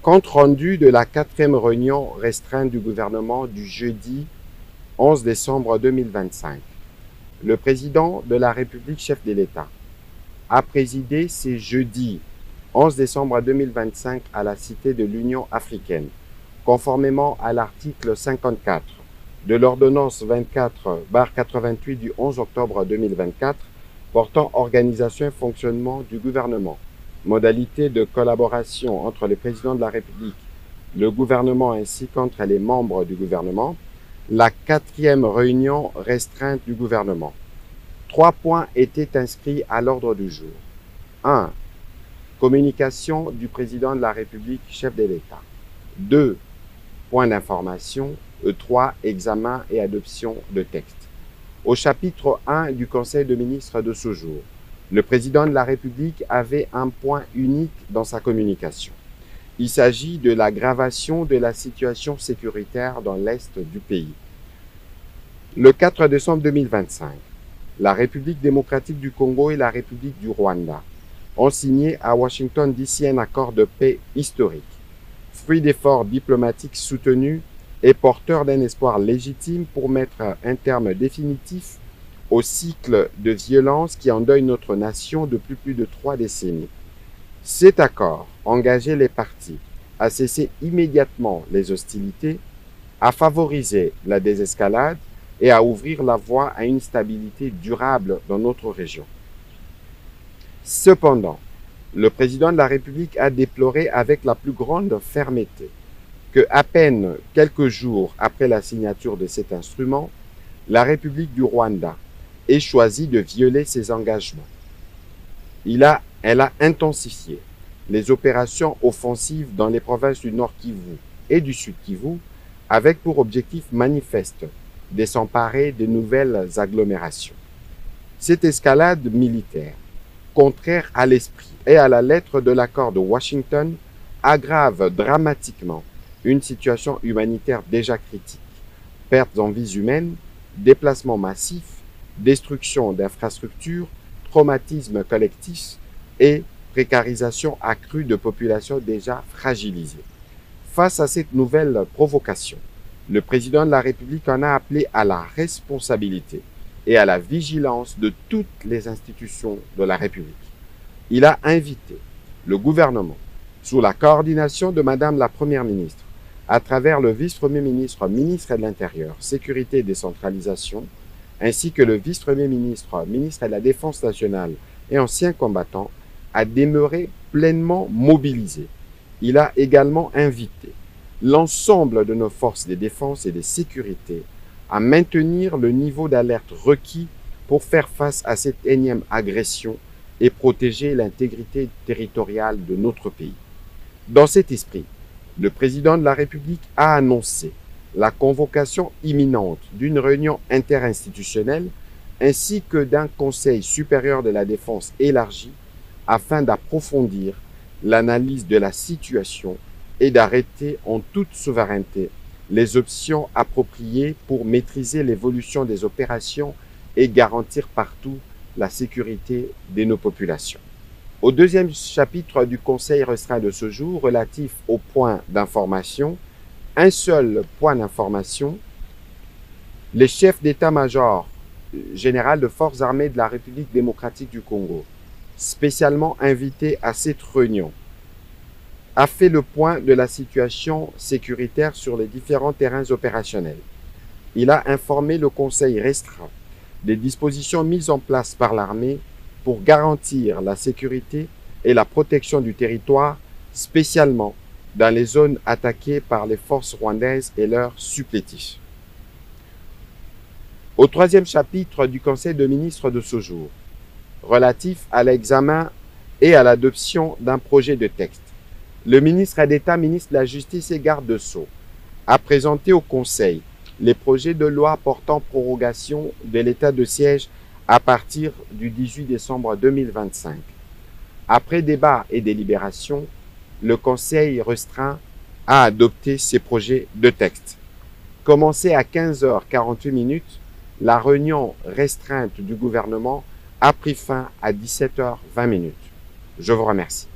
Compte rendu de la 4e réunion restreinte du gouvernement du jeudi 11 décembre 2025. Le président de la République, chef de l'État, a présidé ce jeudi 11 décembre 2025 à la Cité de l'Union africaine, conformément à l'article 54 de l'ordonnance 24/88 du 11 octobre 2024 portant organisation et fonctionnement du gouvernement, modalités de collaboration entre le président de la République, le gouvernement ainsi qu'entre les membres du gouvernement, la 4e réunion restreinte du gouvernement. 3 points étaient inscrits à l'ordre du jour. 1. Communication du président de la République, chef de l'État. 2. Points d'information. 3. Examen et adoption de textes. Au chapitre 1 du Conseil de ministres de ce jour, le président de la République avait un point unique dans sa communication. Il s'agit de l'aggravation de la situation sécuritaire dans l'Est du pays. Le 4 décembre 2025, la République démocratique du Congo et la République du Rwanda ont signé à Washington DC un accord de paix historique, fruit d'efforts diplomatiques soutenus et porteur d'un espoir légitime pour mettre un terme définitif au cycle de violence qui endeuille notre nation depuis plus de 3 décennies. Cet accord engageait les parties à cesser immédiatement les hostilités, à favoriser la désescalade et à ouvrir la voie à une stabilité durable dans notre région. Cependant, le président de la République a déploré avec la plus grande fermeté que, à peine quelques jours après la signature de cet instrument, la République du Rwanda ait choisi de violer ses engagements. Elle a intensifié les opérations offensives dans les provinces du Nord Kivu et du Sud Kivu avec pour objectif manifeste de s'emparer de nouvelles agglomérations. Cette escalade militaire, contraire à l'esprit et à la lettre de l'accord de Washington, aggrave dramatiquement une situation humanitaire déjà critique. Pertes en vies humaines, déplacements massifs, destruction d'infrastructures, traumatisme collectif et précarisation accrue de populations déjà fragilisées. Face à cette nouvelle provocation, le président de la République en a appelé à la responsabilité et à la vigilance de toutes les institutions de la République. Il a invité le gouvernement, sous la coordination de Madame la Première ministre, à travers le vice-premier ministre, ministre de l'Intérieur, Sécurité et Décentralisation, ainsi que le vice-premier ministre, ministre de la Défense nationale et ancien combattant, à demeurer pleinement mobilisés. Il a également invité l'ensemble de nos forces de défense et de sécurité à maintenir le niveau d'alerte requis pour faire face à cette énième agression et protéger l'intégrité territoriale de notre pays. Dans cet esprit, le président de la République a annoncé la convocation imminente d'une réunion interinstitutionnelle ainsi que d'un Conseil supérieur de la défense élargi afin d'approfondir l'analyse de la situation et d'arrêter en toute souveraineté les options appropriées pour maîtriser l'évolution des opérations et garantir partout la sécurité de nos populations. Au deuxième chapitre du Conseil restreint de ce jour, relatif aux points d'information, un seul point d'information, les chefs d'état-major général de forces armées de la République démocratique du Congo, spécialement invité à cette réunion, a fait le point de la situation sécuritaire sur les différents terrains opérationnels. Il a informé le Conseil restreint des dispositions mises en place par l'armée pour garantir la sécurité et la protection du territoire, spécialement dans les zones attaquées par les forces rwandaises et leurs supplétifs. Au troisième chapitre du Conseil de ministres de ce jour, relatif à l'examen et à l'adoption d'un projet de texte, le ministre d'État, ministre de la Justice et garde de Sceaux a présenté au Conseil les projets de loi portant prorogation de l'état de siège à partir du 18 décembre 2025. Après débat et délibération, le Conseil restreint a adopté ces projets de texte. Commencé à 15h48, la réunion restreinte du gouvernement a pris fin à 17h20. Je vous remercie.